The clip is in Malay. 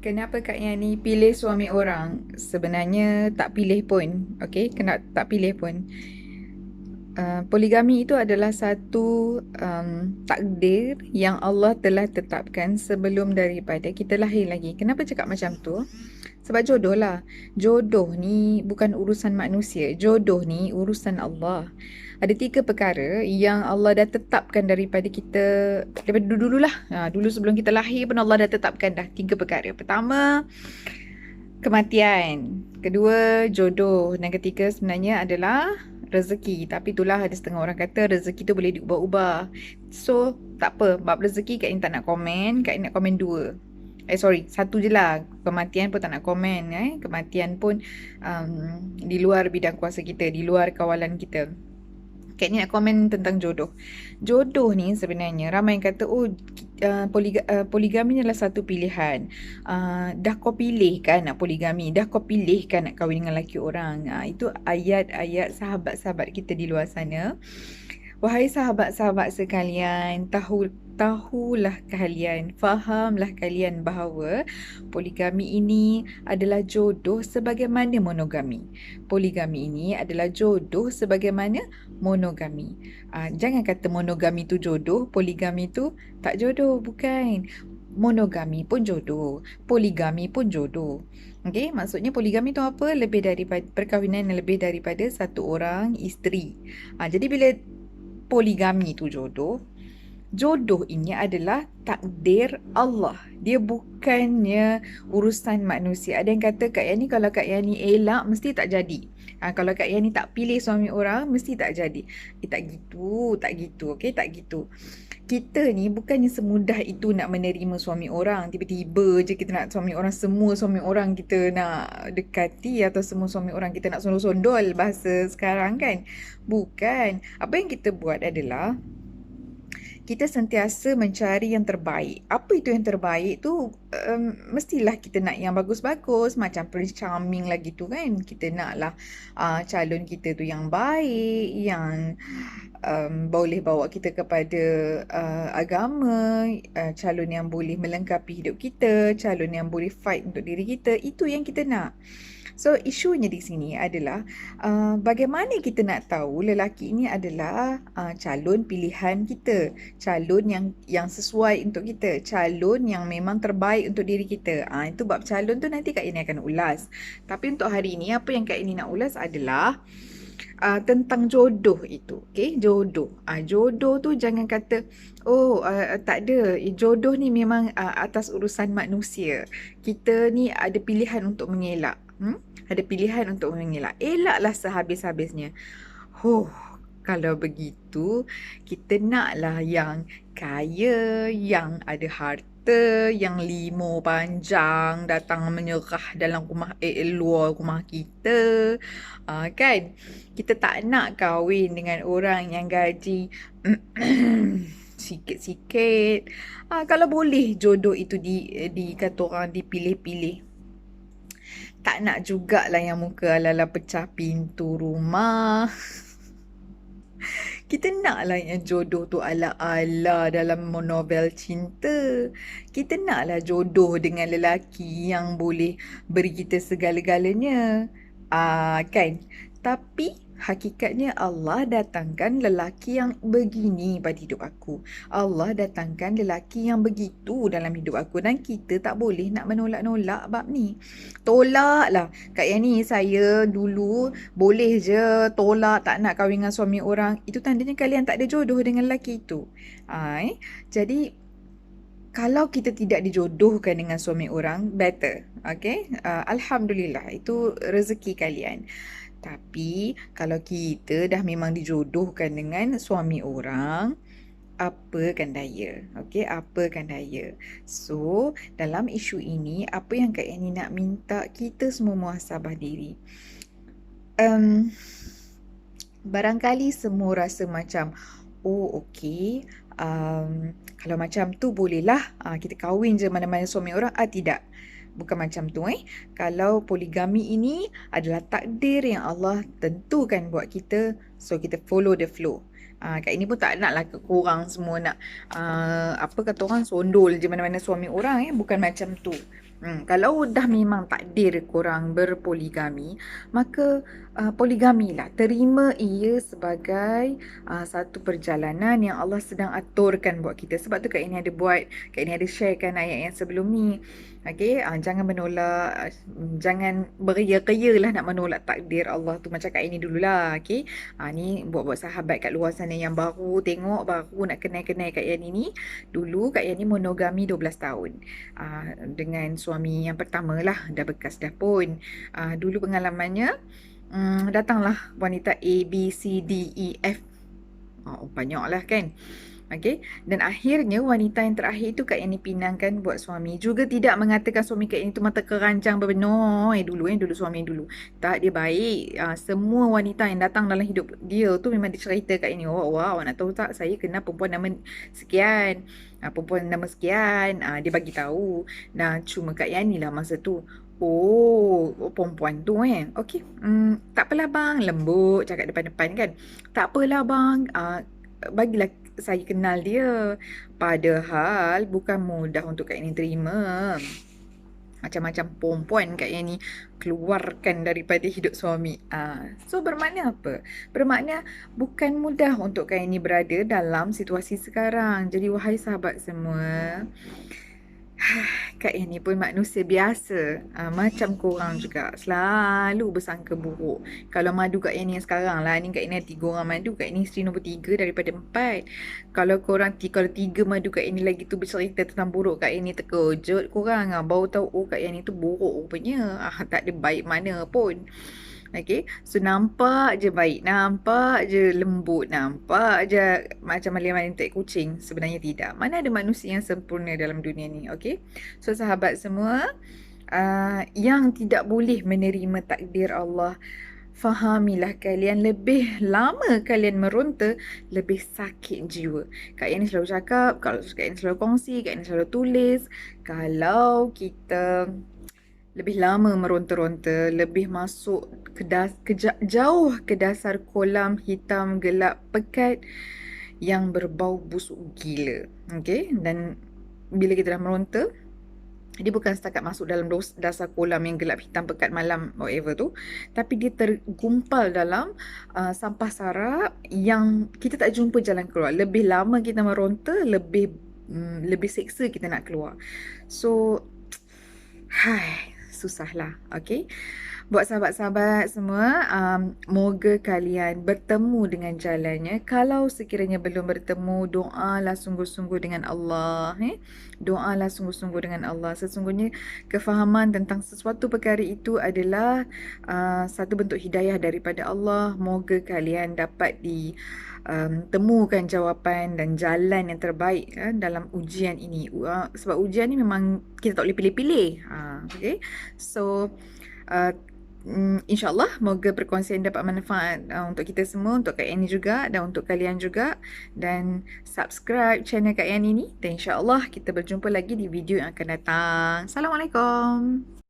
Kenapa Kak Yani pilih suami orang? Sebenarnya tak pilih pun. Okey, kena tak pilih pun. Poligami itu adalah satu takdir yang Allah telah tetapkan sebelum daripada kita lahir lagi. Kenapa cakap macam tu? Sebab jodoh lah. Jodoh ni bukan urusan manusia. Jodoh ni urusan Allah. Ada tiga perkara yang Allah dah tetapkan daripada kita, daripada dulu-dulu lah. Dulu sebelum kita lahir pun Allah dah tetapkan dah tiga perkara. Pertama, kematian. Kedua, jodoh. Dan ketiga sebenarnya adalah rezeki. Tapi itulah ada setengah orang kata rezeki tu boleh diubah-ubah. So, tak apa. Bab rezeki Kak Ini tak nak komen. Kak Ini nak komen dua. Sorry, satu je lah. Kematian pun tak nak komen. Kematian pun di luar bidang kuasa kita, di luar kawalan kita. Kayaknya nak komen tentang jodoh. Jodoh ni sebenarnya ramai yang kata, poligami adalah satu pilihan. Dah kau pilih kan nak poligami, dah kau pilih kan nak kahwin dengan lelaki orang. Itu ayat-ayat sahabat-sahabat kita di luar sana. Wahai sahabat-sahabat sekalian, tahulah kalian, fahamlah kalian bahawa poligami ini adalah jodoh sebagaimana monogami. Poligami ini adalah jodoh sebagaimana monogami. Jangan kata monogami tu jodoh, poligami tu tak jodoh, bukan. Monogami pun jodoh, poligami pun jodoh. Okey, maksudnya poligami tu apa? Lebih daripada perkahwinan yang lebih daripada satu orang isteri. Jadi bila poligami tu jodoh, jodoh ini adalah takdir Allah. Dia bukannya urusan manusia. Ada yang kata Kak Yani, kalau Kak Yani elak mesti tak jadi. Kalau Kak Yani tak pilih suami orang mesti tak jadi. Tak gitu, tak gitu. Okey, tak gitu. Kita ni bukannya semudah itu nak menerima suami orang. Tiba-tiba je kita nak suami orang, semua suami orang kita nak dekati, atau semua suami orang kita nak sondol-sondol bahasa sekarang kan. Bukan. Apa yang kita buat adalah kita sentiasa mencari yang terbaik. Apa itu yang terbaik tu? Mestilah kita nak yang bagus-bagus, macam Prince Charming lagi tu kan. Kita naklah calon kita tu yang baik, yang boleh bawa kita kepada agama, calon yang boleh melengkapi hidup kita, calon yang boleh fight untuk diri kita. Itu yang kita nak. So, isunya di sini adalah bagaimana kita nak tahu lelaki ini adalah calon pilihan kita, calon yang sesuai untuk kita, calon yang memang terbaik untuk diri kita. Itu bab calon tu nanti Kak Ini akan ulas. Tapi untuk hari ini apa yang Kak Ini nak ulas adalah tentang jodoh itu. Okay, jodoh. Jodoh tu jangan kata, tak ada. Jodoh ni memang atas urusan manusia. Kita ni ada pilihan untuk mengelak. Ada pilihan untuk mengelak. Elaklah sehabis-habisnya. Kalau begitu, kita naklah yang kaya, yang ada harta, yang limo panjang, datang menyerah dalam rumah, luar rumah kita. Kan? Kita tak nak kahwin dengan orang yang gaji sikit-sikit. Kalau boleh jodoh itu kata orang dipilih-pilih. Tak nak jugalah yang muka ala-ala pecah pintu rumah. Kita naklah yang jodoh tu ala-ala dalam novel cinta. Kita naklah jodoh dengan lelaki yang boleh beri kita segala-galanya. Kan? Tapi hakikatnya Allah datangkan lelaki yang begini pada hidup aku. Allah datangkan lelaki yang begitu dalam hidup aku. Dan kita tak boleh nak menolak-nolak bab ni. Tolaklah. Kak Yani, saya dulu boleh je tolak, tak nak kahwin dengan suami orang. Itu tandanya kalian tak ada jodoh dengan lelaki itu. Jadi kalau kita tidak dijodohkan dengan suami orang, better. Okay? Alhamdulillah, itu rezeki kalian. Tapi kalau kita dah memang dijodohkan dengan suami orang, apakan daya? Okey, apakan daya? So, dalam isu ini, apa yang Kak Yani nak minta kita semua muhasabah diri. Barangkali semua rasa macam, okey, kalau macam tu bolehlah kita kahwin je mana-mana suami orang. Tidak. Bukan macam tu. Kalau poligami ini adalah takdir yang Allah tentukan buat kita, so kita follow the flow. Kak ini pun tak naklah korang semua nak apa kata orang, sondol je mana-mana suami orang. Bukan macam tu. Kalau dah memang takdir korang berpoligami, maka poligami lah. Terima ia sebagai satu perjalanan yang Allah sedang aturkan buat kita. Sebab tu Kak Ini ada buat, Kak Ini ada sharekan ayat yang sebelum ni. Okay, jangan menolak, jangan beria-ria lah nak menolak takdir Allah tu. Macam Kak Ini dululah. Okay, ni buat-buat sahabat kat luar sana yang baru tengok, baru nak kenal-kenal Kak Yani ni. Dulu Kak Yani monogami 12 tahun. Dengan suami yang pertama lah, dah bekas dah pun. Dulu pengalamannya, datanglah wanita A, B, C, D, E, F. Banyak lah kan. Okay. Dan akhirnya wanita yang terakhir itu Kak Yani pinangkan buat suami. Juga tidak mengatakan suami Kak Yani itu mata keranjang berbenar. Dulu suami dulu. Tak, dia baik. Semua wanita yang datang dalam hidup dia tu memang dicerita Kak Yani. Wow, nak tahu tak, saya kenal perempuan nama sekian. Perempuan nama sekian. Dia bagi tahu. Nah, cuma Kak Yani lah masa tu. Oh, perempuan tu kan. Okey. Tak apalah bang, lembut cakap depan-depan kan. Tak apalah bang. Bagilah saya kenal dia. Padahal bukan mudah untuk Kak Yani terima. Macam-macam perempuan Kak Yani keluarkan daripada hidup suami. So bermakna apa? Bermakna bukan mudah untuk Kak Yani berada dalam situasi sekarang. Jadi wahai sahabat semua, Kak Yani pun manusia biasa. Macam korang juga. Selalu bersangka buruk. Kalau madu Kak Yani yang sekarang lah. Ni Kak Yani ada 3 orang madu. Kak Yani isteri nombor 3 daripada 4. Kalau korang, kalau 3 madu Kak Yani lagi tu bercerita tentang buruk Kak Yani, terkejut korang. Baru tahu, oh Kak Yani tu buruk rupanya. Tak ada baik mana pun. Okay, so nampak je baik, nampak je lembut, nampak je macam malin-malin tak kucing. Sebenarnya tidak. Mana ada manusia yang sempurna dalam dunia ni, okay? So sahabat semua, yang tidak boleh menerima takdir Allah, fahamilah kalian, lebih lama kalian meronta, lebih sakit jiwa. Kak Yani selalu cakap, kalau Kak Yani selalu kongsi, Kak Yani selalu tulis, kalau kita lebih lama meronta-ronta, lebih masuk jauh ke dasar kolam hitam gelap pekat yang berbau busuk gila. Okay? Dan bila kita dah meronta, dia bukan setakat masuk dalam dasar kolam yang gelap hitam pekat malam whatever tu, tapi dia tergumpal dalam sampah sarap yang kita tak jumpa jalan keluar. Lebih lama kita meronta, lebih seksa kita nak keluar. So susahlah. Okay, buat sahabat-sahabat semua, moga kalian bertemu dengan jalannya. Kalau sekiranya belum bertemu, doalah sungguh-sungguh dengan Allah. Doalah sungguh-sungguh dengan Allah. Sesungguhnya kefahaman tentang sesuatu perkara itu adalah satu bentuk hidayah daripada Allah. Moga kalian dapat temukan jawapan dan jalan yang terbaik dalam ujian ini. Sebab ujian ni memang kita tak boleh pilih-pilih. Okay, so InsyaAllah moga perkongsian dapat manfaat untuk kita semua, untuk Kak Yani juga dan untuk kalian juga. Dan subscribe channel Kak Yani ni. Dan insyaAllah kita berjumpa lagi di video yang akan datang. Assalamualaikum.